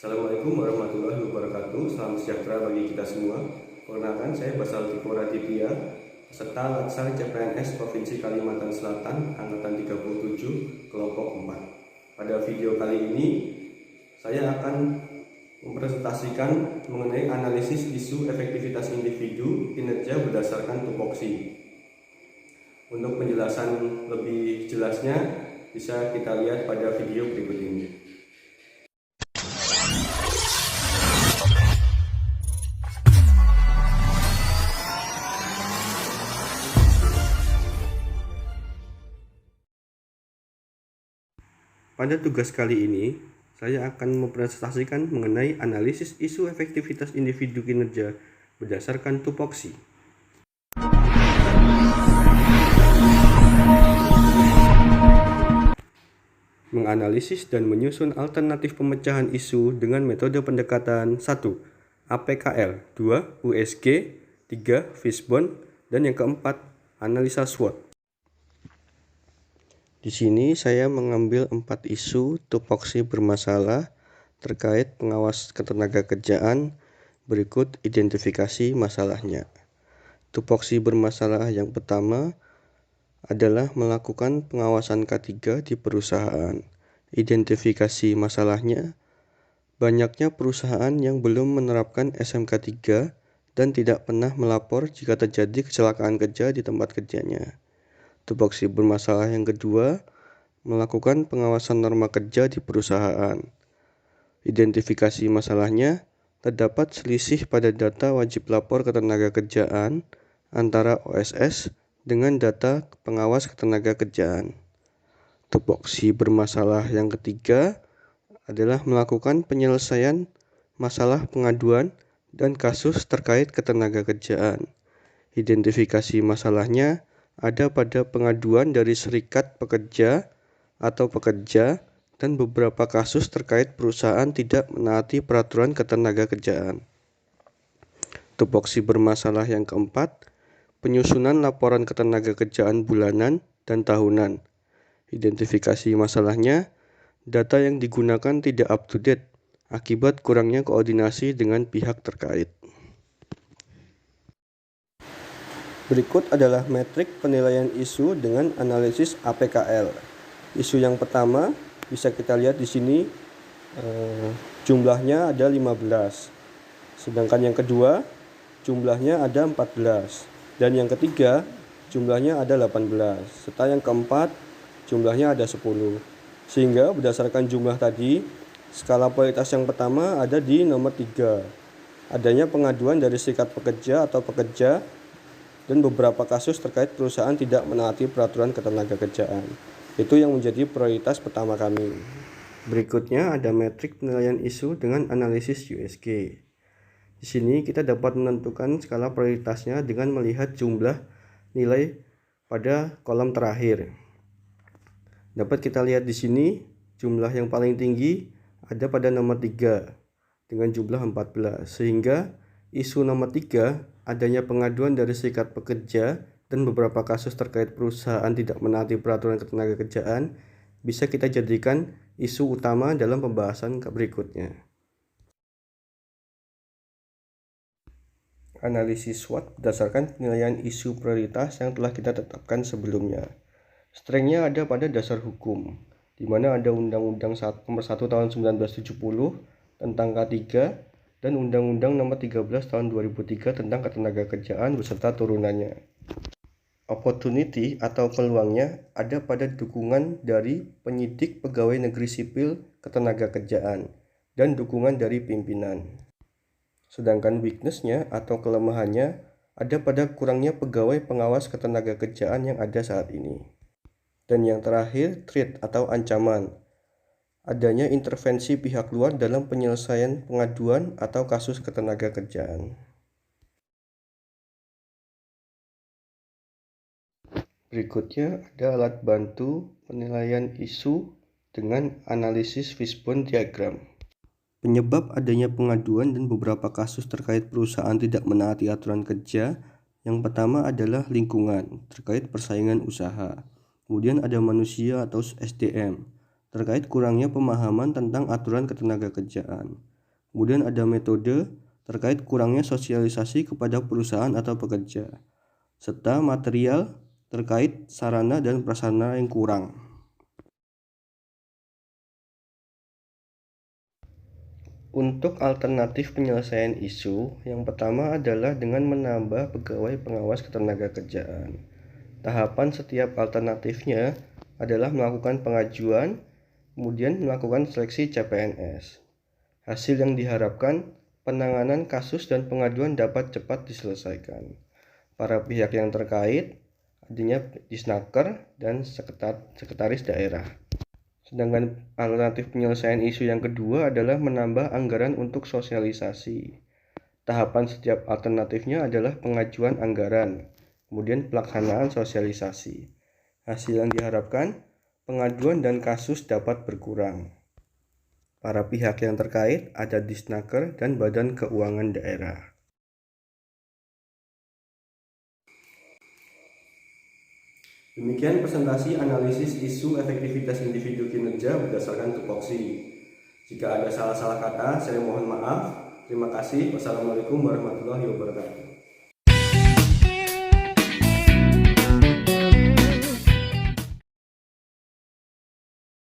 Assalamualaikum warahmatullahi wabarakatuh. Salam sejahtera bagi kita semua. Perkenalkan, saya Basal Tiko Raditya, peserta Latsar CPNS Provinsi Kalimantan Selatan, Angkatan 37, Kelompok 4. Pada video kali ini, saya akan mempresentasikan mengenai analisis isu efektivitas individu kinerja berdasarkan tupoksi. Untuk penjelasan lebih jelasnya, bisa kita lihat pada video berikut ini. Pada tugas kali ini, saya akan mempresentasikan mengenai analisis isu efektivitas individu kinerja berdasarkan tupoksi. Menganalisis dan menyusun alternatif pemecahan isu dengan metode pendekatan 1. APKL, 2. USG, 3. Fishbone, dan yang keempat, analisa SWOT. Di sini saya mengambil 4 isu tupoksi bermasalah terkait pengawas ketenagakerjaan. Berikut identifikasi masalahnya. Tupoksi bermasalah yang pertama adalah melakukan pengawasan K3 di perusahaan. Identifikasi masalahnya, banyaknya perusahaan yang belum menerapkan SMK 3 dan tidak pernah melapor jika terjadi kecelakaan kerja di tempat kerjanya. Tupoksi bermasalah yang kedua, melakukan pengawasan norma kerja di perusahaan. Identifikasi masalahnya, terdapat selisih pada data wajib lapor ketenagakerjaan antara OSS dengan data pengawas ketenagakerjaan. Tupoksi bermasalah yang ketiga adalah melakukan penyelesaian masalah pengaduan dan kasus terkait ketenagakerjaan. Identifikasi masalahnya ada pada pengaduan dari serikat pekerja atau pekerja dan beberapa kasus terkait perusahaan tidak menaati peraturan ketenagakerjaan. Tupoksi bermasalah yang keempat, penyusunan laporan ketenagakerjaan bulanan dan tahunan. Identifikasi masalahnya, data yang digunakan tidak up to date akibat kurangnya koordinasi dengan pihak terkait. Berikut adalah metrik penilaian isu dengan analisis APKL. Isu yang pertama bisa kita lihat di sini jumlahnya ada 15. Sedangkan yang kedua jumlahnya ada 14 dan yang ketiga jumlahnya ada 18 serta yang keempat jumlahnya ada 10. Sehingga berdasarkan jumlah tadi, skala prioritas yang pertama ada di nomor 3. Adanya pengaduan dari serikat pekerja atau pekerja dan beberapa kasus terkait perusahaan tidak menaati peraturan ketenagakerjaan. Itu yang menjadi prioritas pertama kami. Berikutnya ada metrik penilaian isu dengan analisis USG. Di sini kita dapat menentukan skala prioritasnya dengan melihat jumlah nilai pada kolom terakhir. Dapat kita lihat di sini jumlah yang paling tinggi ada pada nomor 3 dengan jumlah 14, sehingga isu nomor 3, adanya pengaduan dari serikat pekerja dan beberapa kasus terkait perusahaan tidak menaati peraturan ketenagakerjaan, bisa kita jadikan isu utama dalam pembahasan berikutnya. Analisis SWOT berdasarkan penilaian isu prioritas yang telah kita tetapkan sebelumnya. Strengthnya ada pada dasar hukum, di mana ada Undang-Undang Nomor 1 Tahun 1970 tentang K3 dan Undang-Undang Nomor 13 Tahun 2003 tentang ketenagakerjaan beserta turunannya. Opportunity atau peluangnya ada pada dukungan dari penyidik pegawai negeri sipil ketenagakerjaan dan dukungan dari pimpinan. Sedangkan weakness-nya atau kelemahannya ada pada kurangnya pegawai pengawas ketenagakerjaan yang ada saat ini. Dan yang terakhir, threat atau ancaman. Adanya intervensi pihak luar dalam penyelesaian pengaduan atau kasus ketenagakerjaan. Berikutnya ada alat bantu penilaian isu dengan analisis fishbone diagram. Penyebab adanya pengaduan dan beberapa kasus terkait perusahaan tidak menaati aturan kerja, yang pertama adalah lingkungan terkait persaingan usaha. Kemudian ada manusia atau SDM terkait kurangnya pemahaman tentang aturan ketenagakerjaan. Kemudian ada metode terkait kurangnya sosialisasi kepada perusahaan atau pekerja, serta material terkait sarana dan prasarana yang kurang. Untuk alternatif penyelesaian isu, yang pertama adalah dengan menambah pegawai pengawas ketenagakerjaan. Tahapan setiap alternatifnya adalah melakukan pengajuan, kemudian melakukan seleksi CPNS. Hasil yang diharapkan, penanganan kasus dan pengaduan dapat cepat diselesaikan. Para pihak yang terkait, adanya Disnaker dan sekretaris daerah. Sedangkan alternatif penyelesaian isu yang kedua adalah menambah anggaran untuk sosialisasi. Tahapan setiap alternatifnya adalah pengajuan anggaran, kemudian pelaksanaan sosialisasi. Hasil yang diharapkan, pengaduan dan kasus dapat berkurang. Para pihak yang terkait ada Disnaker dan Badan Keuangan Daerah. Demikian presentasi analisis isu efektivitas individu kinerja berdasarkan tupoksi. Jika ada salah-salah kata, saya mohon maaf. Terima kasih. Wassalamualaikum warahmatullahi wabarakatuh.